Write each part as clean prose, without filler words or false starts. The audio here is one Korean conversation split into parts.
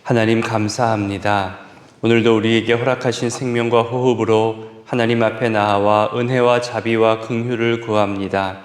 하나님 감사합니다. 오늘도 우리에게 허락하신 생명과 호흡으로 하나님 앞에 나아와 은혜와 자비와 긍휼을 구합니다.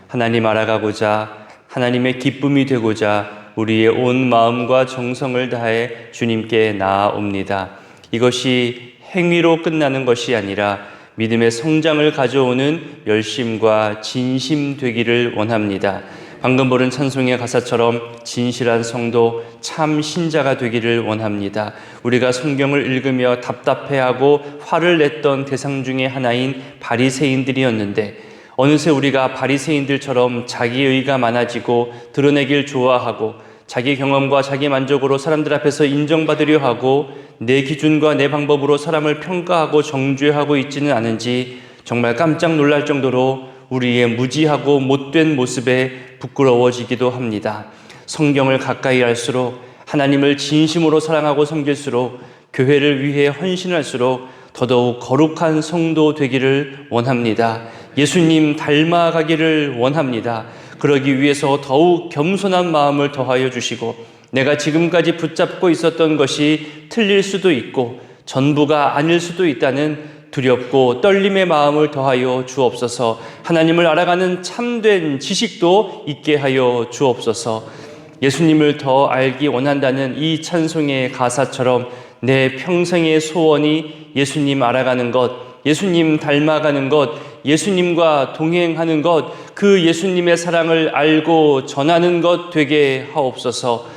하나님 알아가고자 하나님의 기쁨이 되고자 우리의 온 마음과 정성을 다해 주님께 나아옵니다. 이것이 행위로 끝나는 것이 아니라 믿음의 성장을 가져오는 열심과 진심 되기를 원합니다. 방금 부른 찬송의 가사처럼 진실한 성도, 참 신자가 되기를 원합니다. 우리가 성경을 읽으며 답답해하고 화를 냈던 대상 중에 하나인 바리새인들이었는데 어느새 우리가 바리새인들처럼 자기의가 많아지고 드러내길 좋아하고 자기 경험과 자기 만족으로 사람들 앞에서 인정받으려 하고 내 기준과 내 방법으로 사람을 평가하고 정죄하고 있지는 않은지 정말 깜짝 놀랄 정도로 우리의 무지하고 못된 모습에 부끄러워지기도 합니다. 성경을 가까이 할수록 하나님을 진심으로 사랑하고 섬길수록 교회를 위해 헌신할수록 더더욱 거룩한 성도 되기를 원합니다. 예수님 닮아가기를 원합니다. 그러기 위해서 더욱 겸손한 마음을 더하여 주시고 내가 지금까지 붙잡고 있었던 것이 틀릴 수도 있고 전부가 아닐 수도 있다는 두렵고 떨림의 마음을 더하여 주옵소서. 하나님을 알아가는 참된 지식도 있게 하여 주옵소서. 예수님을 더 알기 원한다는 이 찬송의 가사처럼 내 평생의 소원이 예수님 알아가는 것, 예수님 닮아가는 것, 예수님과 동행하는 것, 그 예수님의 사랑을 알고 전하는 것 되게 하옵소서.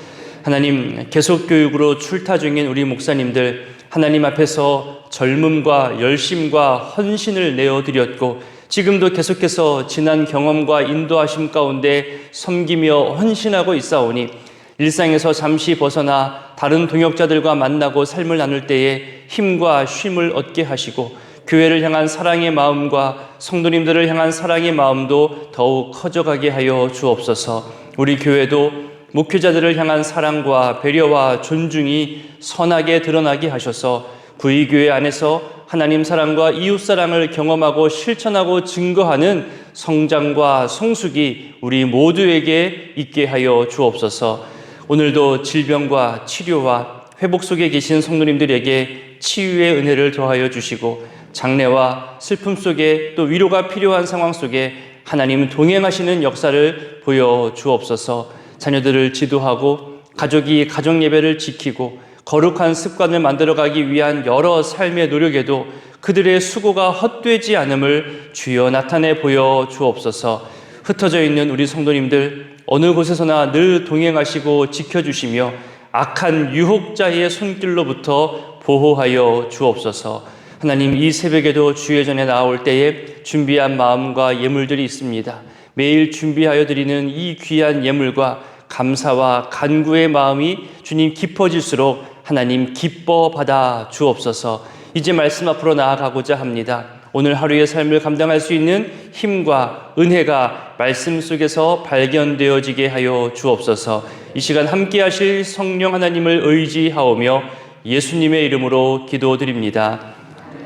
하나님, 계속교육으로 출타 중인 우리 목사님들 하나님 앞에서 젊음과 열심과 헌신을 내어드렸고 지금도 계속해서 지난 경험과 인도하심 가운데 섬기며 헌신하고 있사오니 일상에서 잠시 벗어나 다른 동역자들과 만나고 삶을 나눌 때에 힘과 쉼을 얻게 하시고 교회를 향한 사랑의 마음과 성도님들을 향한 사랑의 마음도 더욱 커져가게 하여 주옵소서. 우리 교회도 목회자들을 향한 사랑과 배려와 존중이 선하게 드러나게 하셔서 구의교회 안에서 하나님 사랑과 이웃 사랑을 경험하고 실천하고 증거하는 성장과 성숙이 우리 모두에게 있게 하여 주옵소서. 오늘도 질병과 치료와 회복 속에 계신 성도님들에게 치유의 은혜를 더하여 주시고 장래와 슬픔 속에 또 위로가 필요한 상황 속에 하나님 동행하시는 역사를 보여 주옵소서. 자녀들을 지도하고 가족이 가정 예배를 지키고 거룩한 습관을 만들어가기 위한 여러 삶의 노력에도 그들의 수고가 헛되지 않음을 주여 나타내 보여 주옵소서. 흩어져 있는 우리 성도님들 어느 곳에서나 늘 동행하시고 지켜주시며 악한 유혹자의 손길로부터 보호하여 주옵소서. 하나님, 이 새벽에도 주의 전에 나올 때에 준비한 마음과 예물들이 있습니다. 매일 준비하여 드리는 이 귀한 예물과 감사와 간구의 마음이 주님 깊어질수록 하나님 기뻐 받아 주옵소서. 이제 말씀 앞으로 나아가고자 합니다. 오늘 하루의 삶을 감당할 수 있는 힘과 은혜가 말씀 속에서 발견되어지게 하여 주옵소서. 이 시간 함께 하실 성령 하나님을 의지하오며 예수님의 이름으로 기도드립니다.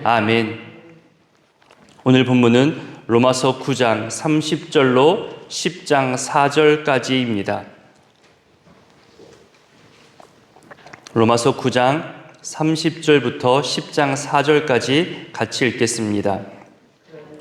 아멘. 오늘 본문은 로마서 9장 30절로 10장 4절까지입니다. 로마서 9장 30절부터 10장 4절까지 같이 읽겠습니다.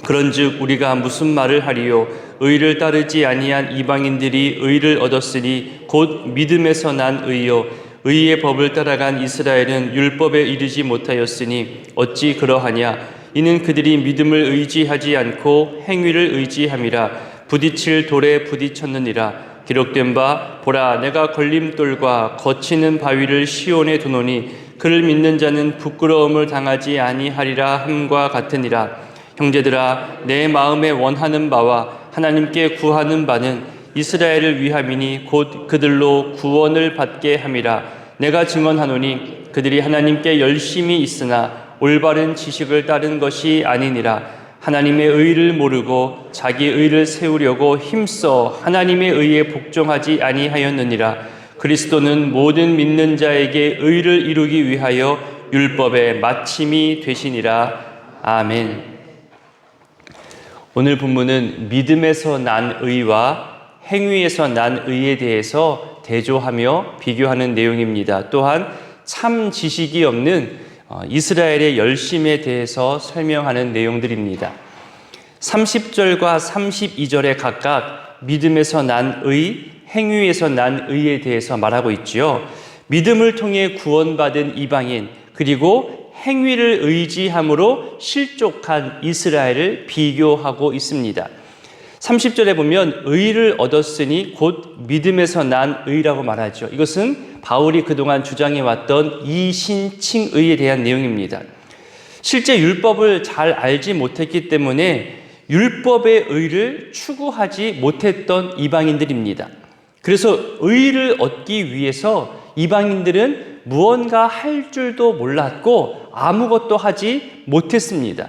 그런즉 우리가 무슨 말을 하리요? 의를 따르지 아니한 이방인들이 의를 얻었으니 곧 믿음에서 난 의요. 의의 법을 따라간 이스라엘은 율법에 이르지 못하였으니 어찌 그러하냐? 이는 그들이 믿음을 의지하지 않고 행위를 의지함이라. 부딪힐 돌에 부딪혔느니라. 기록된 바 보라, 내가 걸림돌과 거치는 바위를 시온에 두노니 그를 믿는 자는 부끄러움을 당하지 아니하리라 함과 같으니라. 형제들아, 내 마음에 원하는 바와 하나님께 구하는 바는 이스라엘을 위함이니 곧 그들로 구원을 받게 함이라. 내가 증언하노니 그들이 하나님께 열심히 있으나 올바른 지식을 따른 것이 아니니라. 하나님의 의를 모르고 자기 의를 세우려고 힘써 하나님의 의에 복종하지 아니하였느니라. 그리스도는 모든 믿는 자에게 의를 이루기 위하여 율법의 마침이 되시니라. 아멘. 오늘 본문은 믿음에서 난 의와 행위에서 난 의에 대해서 대조하며 비교하는 내용입니다. 또한 참 지식이 없는 이스라엘의 열심에 대해서 설명하는 내용들입니다. 30절과 32절에 각각 믿음에서 난 의, 행위에서 난 의에 대해서 말하고 있지요. 믿음을 통해 구원받은 이방인, 그리고 행위를 의지함으로 실족한 이스라엘을 비교하고 있습니다. 30절에 보면 의를 얻었으니 곧 믿음에서 난 의라고 말하죠. 이것은 바울이 그동안 주장해왔던 이신칭의에 대한 내용입니다. 실제 율법을 잘 알지 못했기 때문에 율법의 의를 추구하지 못했던 이방인들입니다. 그래서 의를 얻기 위해서 이방인들은 무언가 할 줄도 몰랐고 아무것도 하지 못했습니다.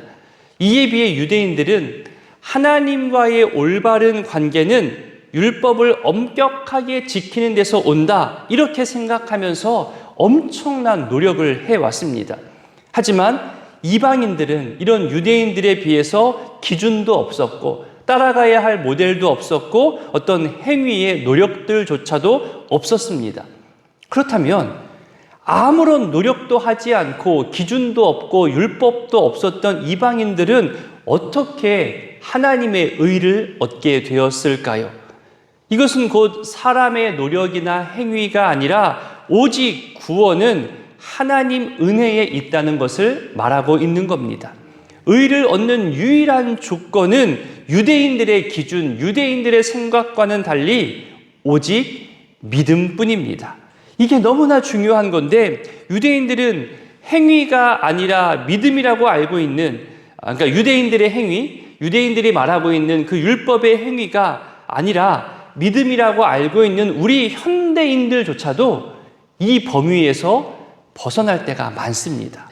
이에 비해 유대인들은 하나님과의 올바른 관계는 율법을 엄격하게 지키는 데서 온다, 이렇게 생각하면서 엄청난 노력을 해왔습니다. 하지만 이방인들은 이런 유대인들에 비해서 기준도 없었고 따라가야 할 모델도 없었고 어떤 행위의 노력들조차도 없었습니다. 그렇다면 아무런 노력도 하지 않고 기준도 없고 율법도 없었던 이방인들은 어떻게 하나님의 의를 얻게 되었을까요? 이것은 곧 사람의 노력이나 행위가 아니라 오직 구원은 하나님 은혜에 있다는 것을 말하고 있는 겁니다. 의를 얻는 유일한 조건은 유대인들의 기준, 유대인들의 생각과는 달리 오직 믿음뿐입니다. 이게 너무나 중요한 건데 유대인들은 행위가 아니라 믿음이라고 알고 있는, 그러니까 유대인들의 행위, 유대인들이 말하고 있는 그 율법의 행위가 아니라 믿음이라고 알고 있는 우리 현대인들조차도 이 범위에서 벗어날 때가 많습니다.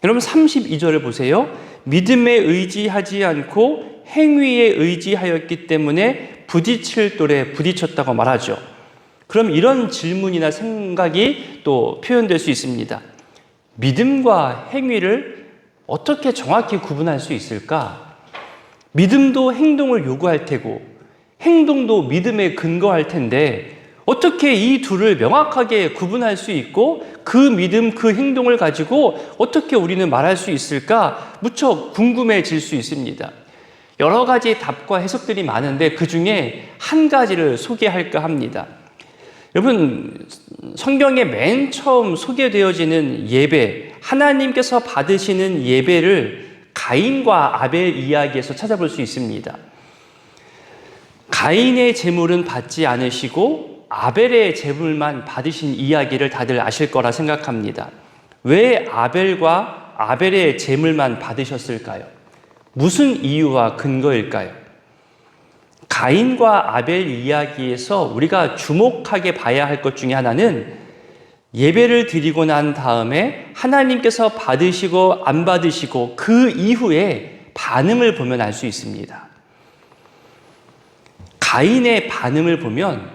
여러분 32절을 보세요. 믿음에 의지하지 않고 행위에 의지하였기 때문에 부딪힐 돌에 부딪혔다고 말하죠. 그럼 이런 질문이나 생각이 또 표현될 수 있습니다. 믿음과 행위를 어떻게 정확히 구분할 수 있을까? 믿음도 행동을 요구할 테고 행동도 믿음에 근거할 텐데 어떻게 이 둘을 명확하게 구분할 수 있고 그 믿음, 그 행동을 가지고 어떻게 우리는 말할 수 있을까? 무척 궁금해질 수 있습니다. 여러 가지 답과 해석들이 많은데 그 중에 한 가지를 소개할까 합니다. 여러분, 성경에 맨 처음 소개되어지는 예배, 하나님께서 받으시는 예배를 가인과 아벨 이야기에서 찾아볼 수 있습니다. 가인의 제물은 받지 않으시고 아벨의 제물만 받으신 이야기를 다들 아실 거라 생각합니다. 왜 아벨과 아벨의 제물만 받으셨을까요? 무슨 이유와 근거일까요? 가인과 아벨 이야기에서 우리가 주목하게 봐야 할 것 중에 하나는 예배를 드리고 난 다음에 하나님께서 받으시고 안 받으시고 그 이후에 반응을 보면 알 수 있습니다. 가인의 반응을 보면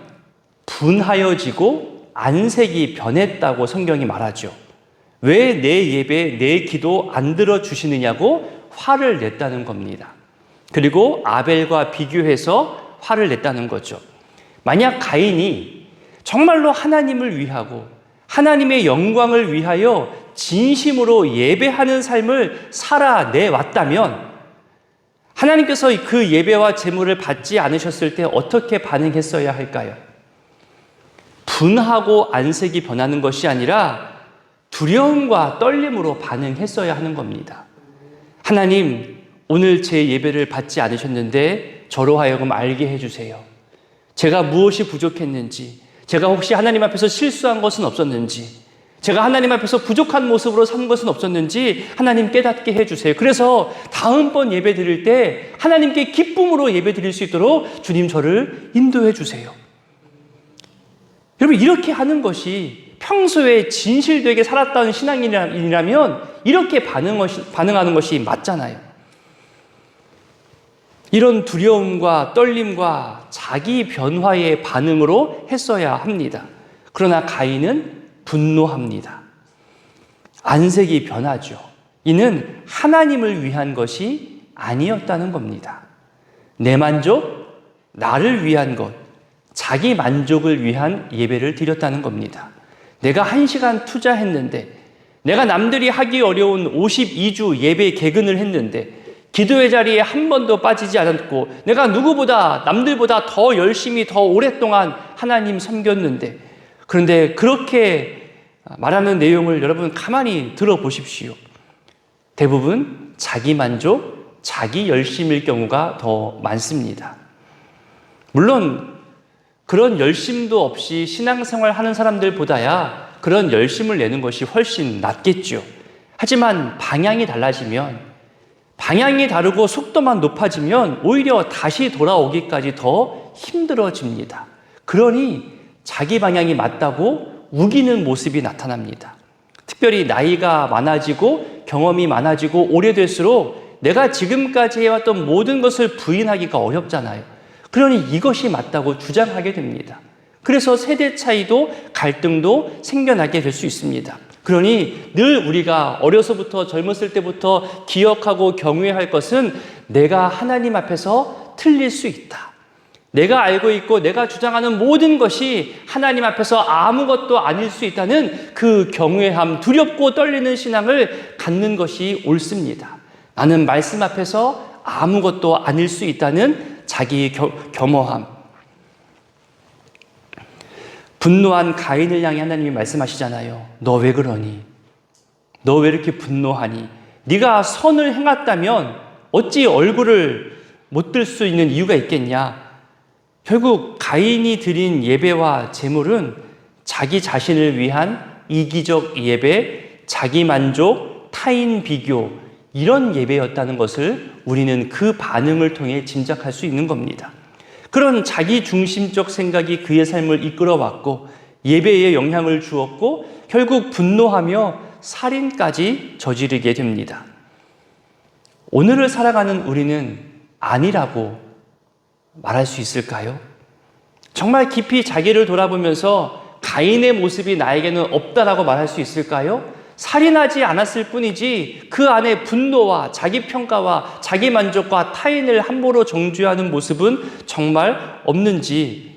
분하여지고 안색이 변했다고 성경이 말하죠. 왜 내 예배, 내 기도 안 들어주시느냐고 화를 냈다는 겁니다. 그리고 아벨과 비교해서 화를 냈다는 거죠. 만약 가인이 정말로 하나님을 위하고 하나님의 영광을 위하여 진심으로 예배하는 삶을 살아내왔다면 하나님께서 그 예배와 제물을 받지 않으셨을 때 어떻게 반응했어야 할까요? 분하고 안색이 변하는 것이 아니라 두려움과 떨림으로 반응했어야 하는 겁니다. 하나님, 오늘 제 예배를 받지 않으셨는데 저로 하여금 알게 해주세요. 제가 무엇이 부족했는지, 제가 혹시 하나님 앞에서 실수한 것은 없었는지, 제가 하나님 앞에서 부족한 모습으로 산 것은 없었는지 하나님 깨닫게 해주세요. 그래서 다음번 예배 드릴 때 하나님께 기쁨으로 예배 드릴 수 있도록 주님 저를 인도해 주세요. 여러분, 이렇게 하는 것이 평소에 진실되게 살았다는 신앙인이라면 이렇게 반응하는 것이 맞잖아요. 이런 두려움과 떨림과 자기 변화의 반응으로 했어야 합니다. 그러나 가인은 분노합니다. 안색이 변하죠. 이는 하나님을 위한 것이 아니었다는 겁니다. 내 만족, 나를 위한 것, 자기 만족을 위한 예배를 드렸다는 겁니다. 내가 1시간 투자했는데, 내가 남들이 하기 어려운 52주 예배 개근을 했는데, 기도의 자리에 한 번도 빠지지 않았고, 내가 누구보다 남들보다 더 열심히 더 오랫동안 하나님 섬겼는데, 그런데 그렇게 말하는 내용을 여러분 가만히 들어보십시오. 대부분 자기 만족, 자기 열심일 경우가 더 많습니다. 물론 그런 열심도 없이 신앙생활 하는 사람들보다야 그런 열심을 내는 것이 훨씬 낫겠죠. 하지만 방향이 달라지면, 방향이 다르고 속도만 높아지면 오히려 다시 돌아오기까지 더 힘들어집니다. 그러니 자기 방향이 맞다고 우기는 모습이 나타납니다. 특별히 나이가 많아지고 경험이 많아지고 오래될수록 내가 지금까지 해왔던 모든 것을 부인하기가 어렵잖아요. 그러니 이것이 맞다고 주장하게 됩니다. 그래서 세대 차이도 갈등도 생겨나게 될 수 있습니다. 그러니 늘 우리가 어려서부터 젊었을 때부터 기억하고 경외할 것은 내가 하나님 앞에서 틀릴 수 있다. 내가 알고 있고 내가 주장하는 모든 것이 하나님 앞에서 아무것도 아닐 수 있다는 그 경외함, 두렵고 떨리는 신앙을 갖는 것이 옳습니다. 나는 말씀 앞에서 아무것도 아닐 수 있다는 자기 겸허함. 분노한 가인을 향해 하나님이 말씀하시잖아요. 너 왜 그러니? 너 왜 이렇게 분노하니? 네가 선을 행했다면 어찌 얼굴을 못 들 수 있는 이유가 있겠냐? 결국 가인이 드린 예배와 제물은 자기 자신을 위한 이기적 예배, 자기 만족, 타인 비교, 이런 예배였다는 것을 우리는 그 반응을 통해 짐작할 수 있는 겁니다. 그런 자기 중심적 생각이 그의 삶을 이끌어왔고 예배에 영향을 주었고 결국 분노하며 살인까지 저지르게 됩니다. 오늘을 살아가는 우리는 아니라고 말할 수 있을까요? 정말 깊이 자기를 돌아보면서 가인의 모습이 나에게는 없다라고 말할 수 있을까요? 살인하지 않았을 뿐이지 그 안에 분노와 자기 평가와 자기 만족과 타인을 함부로 정죄하는 모습은 정말 없는지,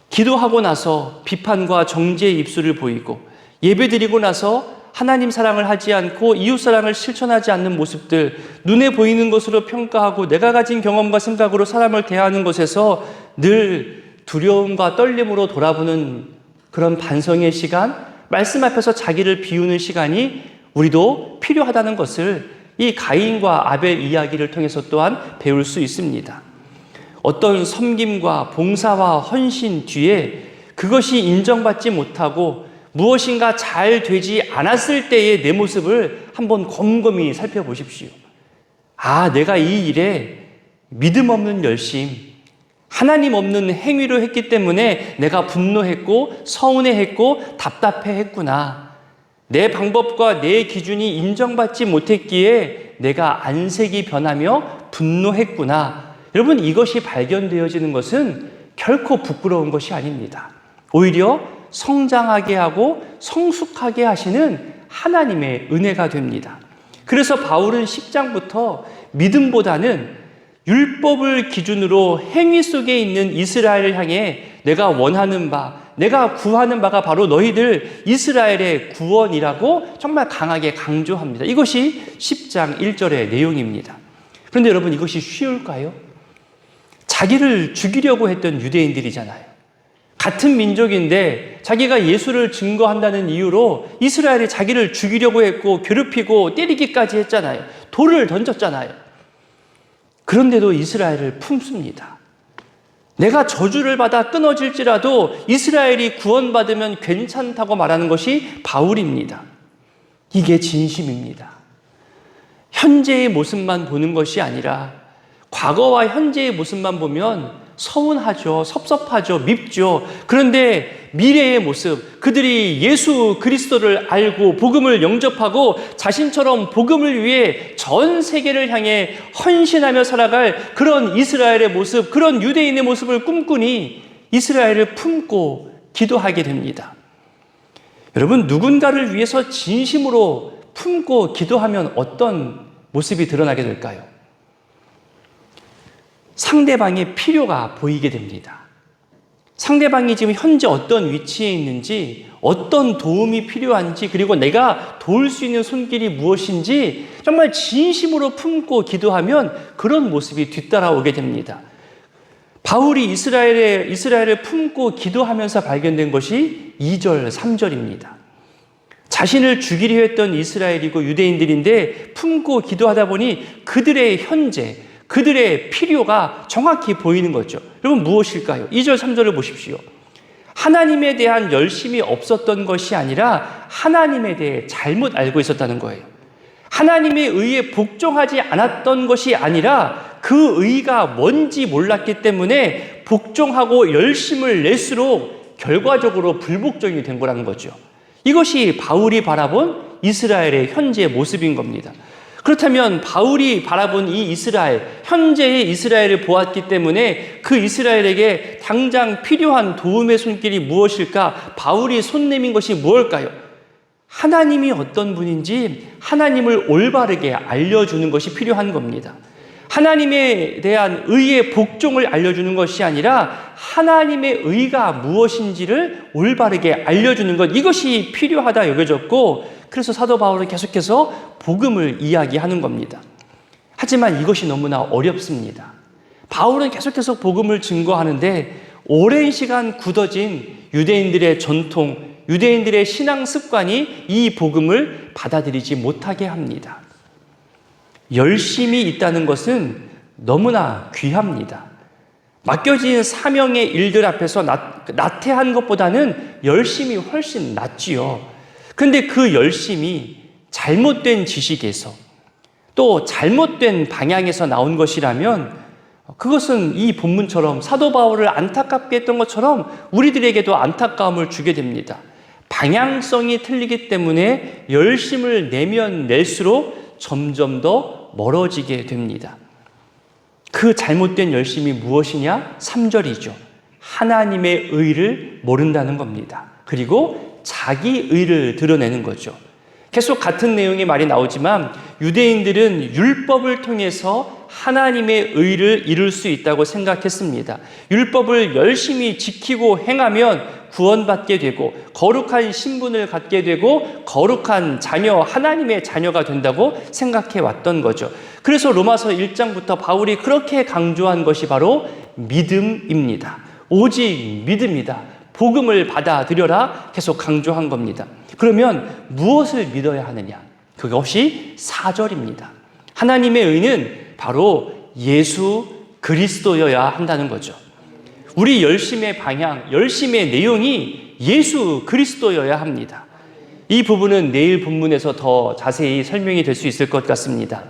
기도하고 나서 비판과 정죄의 입술을 보이고 예배드리고 나서 하나님 사랑을 하지 않고 이웃 사랑을 실천하지 않는 모습들, 눈에 보이는 것으로 평가하고 내가 가진 경험과 생각으로 사람을 대하는 것에서 늘 두려움과 떨림으로 돌아보는 그런 반성의 시간, 말씀 앞에서 자기를 비우는 시간이 우리도 필요하다는 것을 이 가인과 아벨 이야기를 통해서 또한 배울 수 있습니다. 어떤 섬김과 봉사와 헌신 뒤에 그것이 인정받지 못하고 무엇인가 잘 되지 않았을 때의 내 모습을 한번 곰곰이 살펴보십시오. 아, 내가 이 일에 믿음 없는 열심, 하나님 없는 행위를 했기 때문에 내가 분노했고 서운해했고 답답해했구나. 내 방법과 내 기준이 인정받지 못했기에 내가 안색이 변하며 분노했구나. 여러분, 이것이 발견되어지는 것은 결코 부끄러운 것이 아닙니다. 오히려 성장하게 하고 성숙하게 하시는 하나님의 은혜가 됩니다. 그래서 바울은 10장부터 믿음보다는 율법을 기준으로 행위 속에 있는 이스라엘을 향해 내가 원하는 바, 내가 구하는 바가 바로 너희들 이스라엘의 구원이라고 정말 강하게 강조합니다. 이것이 10장 1절의 내용입니다. 그런데 여러분, 이것이 쉬울까요? 자기를 죽이려고 했던 유대인들이잖아요. 같은 민족인데 자기가 예수를 증거한다는 이유로 이스라엘이 자기를 죽이려고 했고 괴롭히고 때리기까지 했잖아요. 돌을 던졌잖아요. 그런데도 이스라엘을 품습니다. 내가 저주를 받아 끊어질지라도 이스라엘이 구원받으면 괜찮다고 말하는 것이 바울입니다. 이게 진심입니다. 현재의 모습만 보는 것이 아니라 과거와 현재의 모습만 보면 서운하죠. 섭섭하죠. 밉죠. 그런데 미래의 모습, 그들이 예수 그리스도를 알고 복음을 영접하고 자신처럼 복음을 위해 전 세계를 향해 헌신하며 살아갈 그런 이스라엘의 모습, 그런 유대인의 모습을 꿈꾸니 이스라엘을 품고 기도하게 됩니다. 여러분, 누군가를 위해서 진심으로 품고 기도하면 어떤 모습이 드러나게 될까요? 상대방의 필요가 보이게 됩니다. 상대방이 지금 현재 어떤 위치에 있는지, 어떤 도움이 필요한지, 그리고 내가 도울 수 있는 손길이 무엇인지 정말 진심으로 품고 기도하면 그런 모습이 뒤따라오게 됩니다. 바울이 이스라엘을 품고 기도하면서 발견된 것이 2절, 3절입니다. 자신을 죽이려 했던 이스라엘이고 유대인들인데 품고 기도하다 보니 그들의 현재, 그들의 필요가 정확히 보이는 거죠. 여러분 무엇일까요? 2절, 3절을 보십시오. 하나님에 대한 열심이 없었던 것이 아니라 하나님에 대해 잘못 알고 있었다는 거예요. 하나님의 의에 복종하지 않았던 것이 아니라 그 의가 뭔지 몰랐기 때문에 복종하고 열심을 낼수록 결과적으로 불복종이 된 거라는 거죠. 이것이 바울이 바라본 이스라엘의 현재의 모습인 겁니다. 그렇다면 바울이 바라본 이 이스라엘, 현재의 이스라엘을 보았기 때문에 그 이스라엘에게 당장 필요한 도움의 손길이 무엇일까? 바울이 손 내민 것이 무엇일까요? 하나님이 어떤 분인지 하나님을 올바르게 알려주는 것이 필요한 겁니다. 하나님에 대한 의의 복종을 알려주는 것이 아니라 하나님의 의가 무엇인지를 올바르게 알려주는 것, 이것이 필요하다 여겨졌고, 그래서 사도 바울은 계속해서 복음을 이야기하는 겁니다. 하지만 이것이 너무나 어렵습니다. 바울은 계속해서 복음을 증거하는데 오랜 시간 굳어진 유대인들의 전통, 유대인들의 신앙 습관이 이 복음을 받아들이지 못하게 합니다. 열심이 있다는 것은 너무나 귀합니다. 맡겨진 사명의 일들 앞에서 나태한 것보다는 열심이 훨씬 낫지요. 그런데 그 열심이 잘못된 지식에서 또 잘못된 방향에서 나온 것이라면 그것은 이 본문처럼 사도 바울을 안타깝게 했던 것처럼 우리들에게도 안타까움을 주게 됩니다. 방향성이 틀리기 때문에 열심을 내면 낼수록 점점 더 멀어지게 됩니다. 그 잘못된 열심이 무엇이냐? 3절이죠. 하나님의 의를 모른다는 겁니다. 그리고 자기 의를 드러내는 거죠. 계속 같은 내용의 말이 나오지만 유대인들은 율법을 통해서 하나님의 의를 이룰 수 있다고 생각했습니다. 율법을 열심히 지키고 행하면 구원받게 되고 거룩한 신분을 갖게 되고 거룩한 자녀, 하나님의 자녀가 된다고 생각해 왔던 거죠. 그래서 로마서 1장부터 바울이 그렇게 강조한 것이 바로 믿음입니다. 오직 믿음이다. 복음을 받아들여라 계속 강조한 겁니다. 그러면 무엇을 믿어야 하느냐? 그것이 4절입니다. 하나님의 의는 바로 예수 그리스도여야 한다는 거죠. 우리 열심의 방향, 열심의 내용이 예수 그리스도여야 합니다. 이 부분은 내일 본문에서 더 자세히 설명이 될 수 있을 것 같습니다.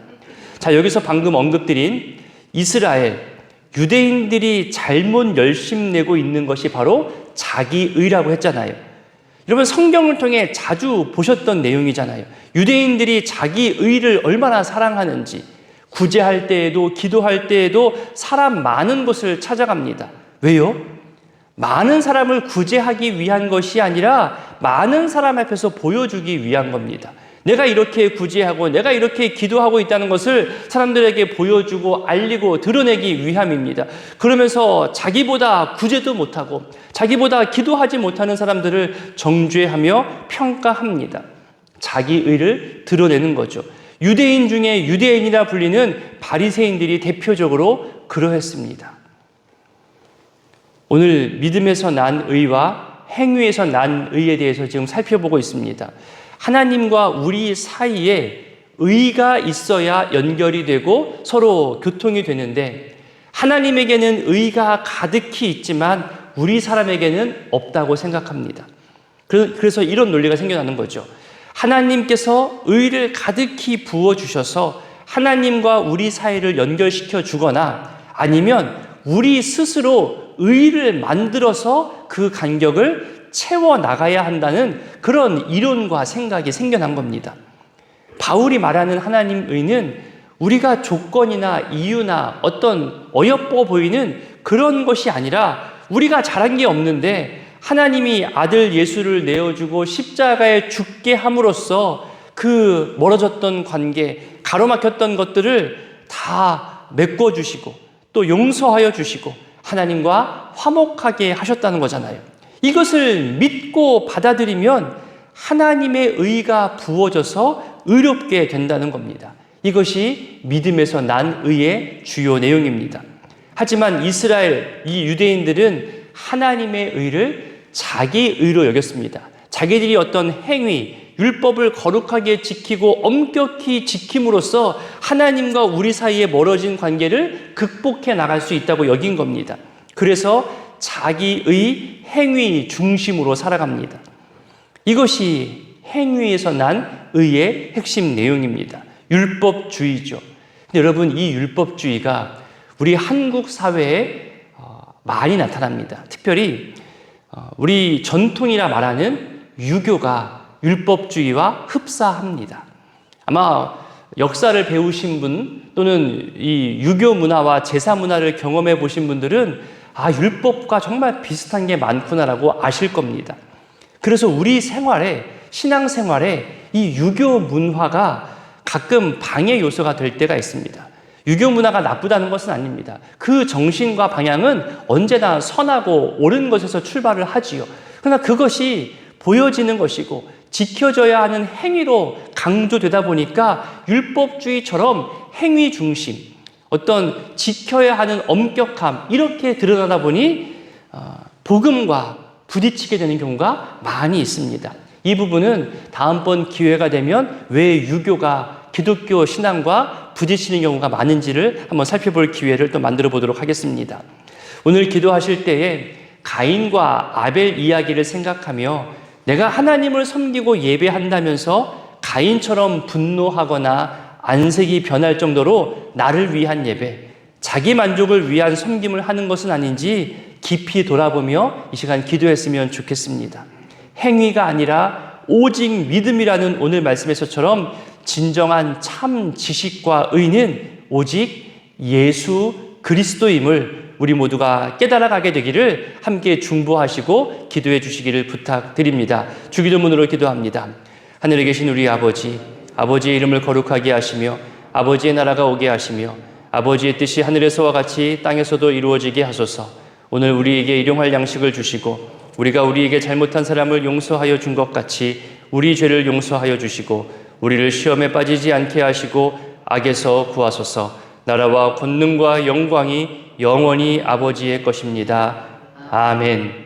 자, 여기서 방금 언급드린 이스라엘, 유대인들이 잘못 열심내고 있는 것이 바로 자기의라고 했잖아요. 여러분 성경을 통해 자주 보셨던 내용이잖아요. 유대인들이 자기의를 얼마나 사랑하는지, 구제할 때에도 기도할 때에도 사람 많은 곳을 찾아갑니다. 왜요? 많은 사람을 구제하기 위한 것이 아니라 많은 사람 앞에서 보여주기 위한 겁니다. 내가 이렇게 구제하고 내가 이렇게 기도하고 있다는 것을 사람들에게 보여주고 알리고 드러내기 위함입니다. 그러면서 자기보다 구제도 못하고 자기보다 기도하지 못하는 사람들을 정죄하며 평가합니다. 자기의를 드러내는 거죠. 유대인 중에 유대인이라 불리는 바리새인들이 대표적으로 그러했습니다. 오늘 믿음에서 난 의와 행위에서 난 의에 대해서 지금 살펴보고 있습니다. 하나님과 우리 사이에 의가 있어야 연결이 되고 서로 교통이 되는데 하나님에게는 의가 가득히 있지만 우리 사람에게는 없다고 생각합니다. 그래서 이런 논리가 생겨나는 거죠. 하나님께서 의를 가득히 부어주셔서 하나님과 우리 사이를 연결시켜 주거나 아니면 우리 스스로 의를 만들어서 그 간격을 채워나가야 한다는 그런 이론과 생각이 생겨난 겁니다. 바울이 말하는 하나님 의는 우리가 조건이나 이유나 어떤 어여뻐 보이는 그런 것이 아니라 우리가 잘한 게 없는데 하나님이 아들 예수를 내어주고 십자가에 죽게 함으로써 그 멀어졌던 관계, 가로막혔던 것들을 다 메꿔주시고 또 용서하여 주시고 하나님과 화목하게 하셨다는 거잖아요. 이것을 믿고 받아들이면 하나님의 의가 부어져서 의롭게 된다는 겁니다. 이것이 믿음에서 난 의의 주요 내용입니다. 하지만 이스라엘, 이 유대인들은 하나님의 의를 자기 의로 여겼습니다. 자기들이 어떤 행위, 율법을 거룩하게 지키고 엄격히 지킴으로써 하나님과 우리 사이에 멀어진 관계를 극복해 나갈 수 있다고 여긴 겁니다. 그래서 자기의 행위 중심으로 살아갑니다. 이것이 행위에서 난 의의 핵심 내용입니다. 율법주의죠. 근데 여러분, 이 율법주의가 우리 한국 사회에 많이 나타납니다. 특별히 우리 전통이라 말하는 유교가 율법주의와 흡사합니다. 아마 역사를 배우신 분 또는 이 유교 문화와 제사 문화를 경험해 보신 분들은 율법과 정말 비슷한 게 많구나라고 아실 겁니다. 그래서 우리 생활에, 신앙생활에 이 유교 문화가 가끔 방해 요소가 될 때가 있습니다. 유교 문화가 나쁘다는 것은 아닙니다. 그 정신과 방향은 언제나 선하고 옳은 것에서 출발을 하지요. 그러나 그것이 보여지는 것이고 지켜져야 하는 행위로 강조되다 보니까 율법주의처럼 행위 중심, 어떤 지켜야 하는 엄격함, 이렇게 드러나다 보니 복음과 부딪히게 되는 경우가 많이 있습니다. 이 부분은 다음번 기회가 되면 왜 유교가 기독교 신앙과 부딪히는 경우가 많은지를 한번 살펴볼 기회를 또 만들어 보도록 하겠습니다. 오늘 기도하실 때에 가인과 아벨 이야기를 생각하며 내가 하나님을 섬기고 예배한다면서 가인처럼 분노하거나 안색이 변할 정도로 나를 위한 예배, 자기 만족을 위한 섬김을 하는 것은 아닌지 깊이 돌아보며 이 시간 기도했으면 좋겠습니다. 행위가 아니라 오직 믿음이라는 오늘 말씀에서처럼 진정한 참 지식과 의는 오직 예수 그리스도임을 우리 모두가 깨달아가게 되기를 함께 중보하시고 기도해 주시기를 부탁드립니다. 주기도문으로 기도합니다. 하늘에 계신 우리 아버지, 아버지의 이름을 거룩하게 하시며 아버지의 나라가 오게 하시며 아버지의 뜻이 하늘에서와 같이 땅에서도 이루어지게 하소서. 오늘 우리에게 일용할 양식을 주시고 우리가 우리에게 잘못한 사람을 용서하여 준 것 같이 우리 죄를 용서하여 주시고 우리를 시험에 빠지지 않게 하시고 악에서 구하소서. 나라와 권능과 영광이 영원히 아버지의 것입니다. 아멘.